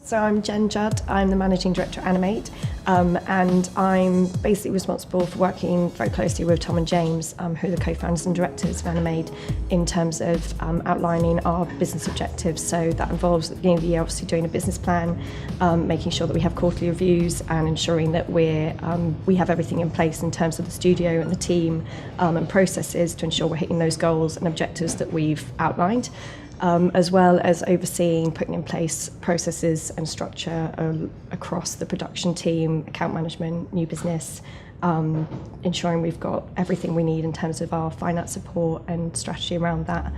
So I'm Jen Judd, I'm the Managing Director at Animade, and I'm basically responsible for working very closely with Tom and James, who are the co-founders and directors of Animade, in terms of outlining our business objectives. So that involves at the beginning of the year obviously doing a business plan, making sure that we have quarterly reviews and ensuring that we have everything in place in terms of the studio and the team and processes to ensure we're hitting those goals and objectives that we've outlined. As well as overseeing, putting in place processes and structure across the production team, account management, new business, ensuring we've got everything we need in terms of our finance support and strategy around that.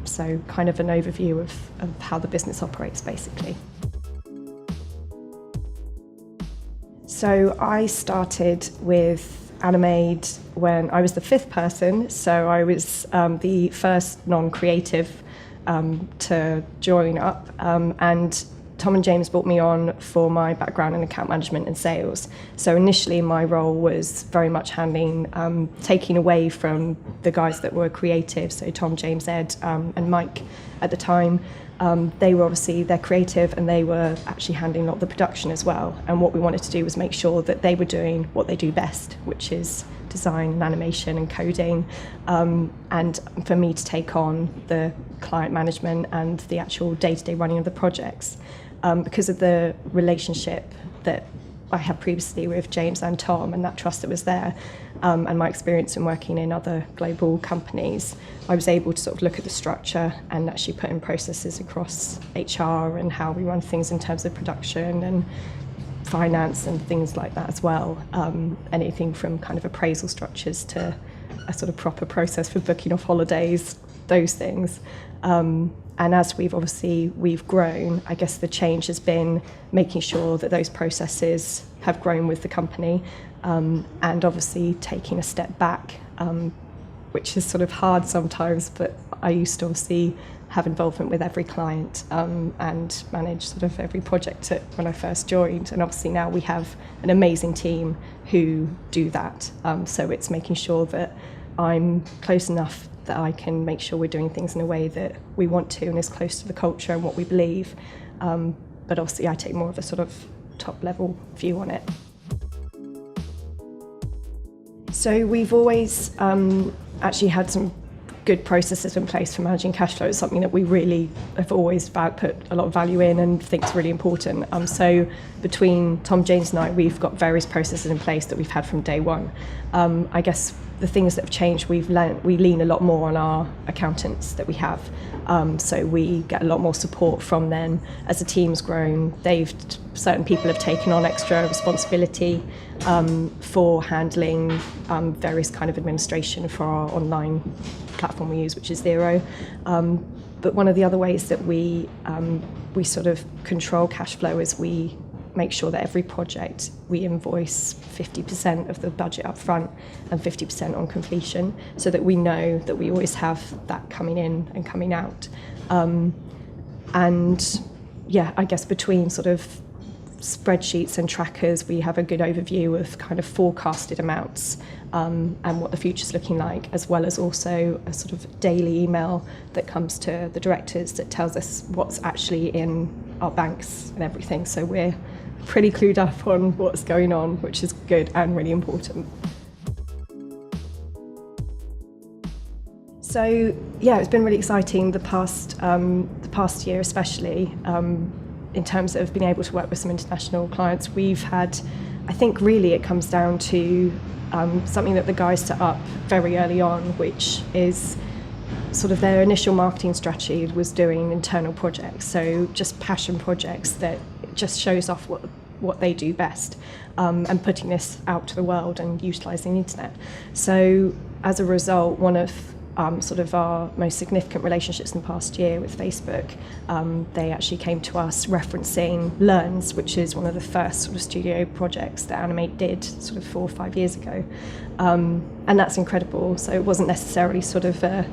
So kind of an overview of how the business operates, basically. So I started with Animade when I was the fifth person, so I was the first non-creative to join up, and Tom and James brought me on for my background in account management and sales. So initially my role was very much handling, taking away from the guys that were creative, so Tom, James, Ed and Mike at the time. They're creative and they were actually handling a lot of the production as well. And what we wanted to do was make sure that they were doing what they do best, which is design and animation and coding. And for me to take on the client management and the actual day-to-day running of the projects. Because of the relationship that I had previously with James and Tom and that trust that was there, and my experience in working in other global companies, I was able to sort of look at the structure and actually put in processes across HR and how we run things in terms of production and finance and things like that as well. Anything from kind of appraisal structures to a sort of proper process for booking off holidays, those things. And as we've grown, I guess the change has been making sure that those processes have grown with the company, and obviously taking a step back, which is sort of hard sometimes, but I used to obviously have involvement with every client and manage sort of every project when I first joined. And obviously now we have an amazing team who do that. So it's making sure that I'm close enough that I can make sure we're doing things in a way that we want to and is close to the culture and what we believe. But obviously I take more of a sort of top level view on it. So we've always actually had some good processes in place for managing cash flow. It's something that we really have always put a lot of value in and think is really important. So between Tom, James and I, we've got various processes in place that we've had from day one. I guess the things that have changed, we lean a lot more on our accountants that we have. So we get a lot more support from them. As the team's grown, certain people have taken on extra responsibility for handling various kind of administration for our online platform we use, which is Xero. But one of the other ways that we sort of control cash flow is we make sure that every project we invoice 50% of the budget up front and 50% on completion, so that we know that we always have that coming in and coming out. I guess between sort of spreadsheets and trackers, we have a good overview of kind of forecasted amounts and what the future's looking like, as well as also a sort of daily email that comes to the directors that tells us what's actually in our banks and everything. So we're pretty clued up on what's going on, which is good and really important. So yeah, it's been really exciting the past year, especially in terms of being able to work with some international clients. We've had, I think really it comes down to something that the guys set up very early on, which is sort of their initial marketing strategy was doing internal projects, so just passion projects that just shows off what they do best, and putting this out to the world and utilising the internet. So as a result, one of sort of our most significant relationships in the past year with Facebook, they actually came to us referencing Learns, which is one of the first sort of studio projects that Animate did sort of 4 or 5 years ago. And that's incredible. So it wasn't necessarily sort of a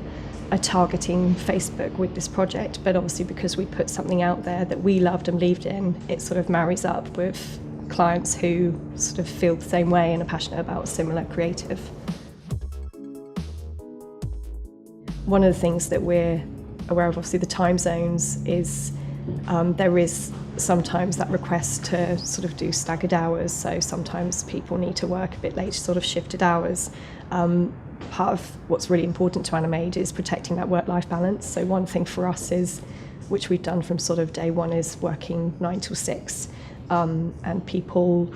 targeting Facebook with this project, but obviously because we put something out there that we loved and believed in, it sort of marries up with clients who sort of feel the same way and are passionate about similar creative. One of the things that we're aware of, obviously the time zones, is There is sometimes that request to sort of do staggered hours, so sometimes people need to work a bit later, sort of shifted hours. Part of what's really important to Animade is protecting that work-life balance. So one thing for us is, which we've done from sort of day one, is working 9 till 6. And people,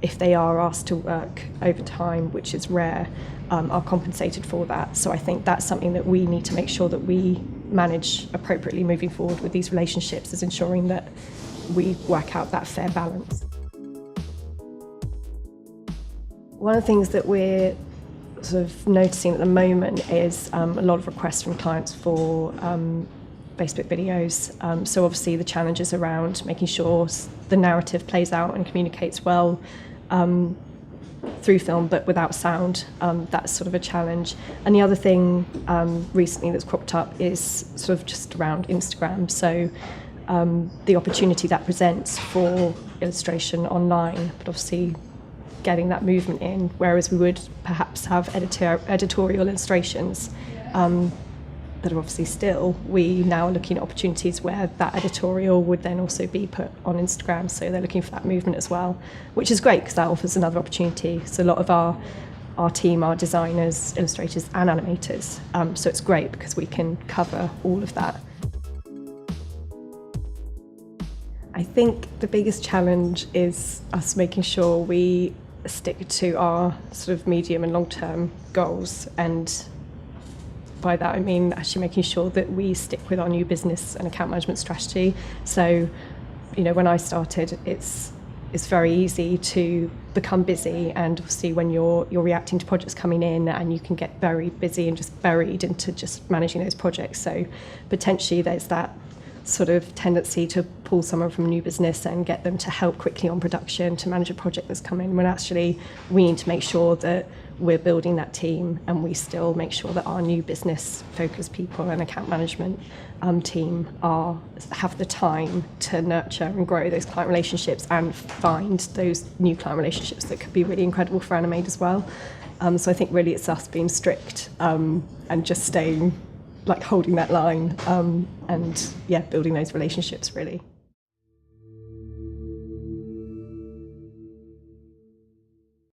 if they are asked to work overtime, which is rare, are compensated for that. So I think that's something that we need to make sure that we manage appropriately moving forward with these relationships, is ensuring that we work out that fair balance. One of the things that we're sort of noticing at the moment is a lot of requests from clients for Facebook videos. So obviously the challenges around making sure the narrative plays out and communicates well through film but without sound, that's sort of a challenge. And the other thing recently that's cropped up is sort of just around Instagram. So the opportunity that presents for illustration online, but obviously getting that movement in, whereas we would perhaps have editorial illustrations that are obviously still, we now are looking at opportunities where that editorial would then also be put on Instagram, so they're looking for that movement as well, which is great because that offers another opportunity. So a lot of our team are designers, illustrators and animators, so it's great because we can cover all of that. I think the biggest challenge is us making sure we stick to our sort of medium and long-term goals, and by that I mean actually making sure that we stick with our new business and account management strategy. So, you know, when I started, it's very easy to become busy, and obviously when you're reacting to projects coming in, and you can get very busy and just buried into just managing those projects. So potentially there's that sort of tendency to pull someone from new business and get them to help quickly on production to manage a project that's coming, when actually we need to make sure that we're building that team, and we still make sure that our new business focused people and account management team have the time to nurture and grow those client relationships and find those new client relationships that could be really incredible for Animade as well. So I think really it's us being strict and just staying, like, holding that line and yeah, building those relationships really.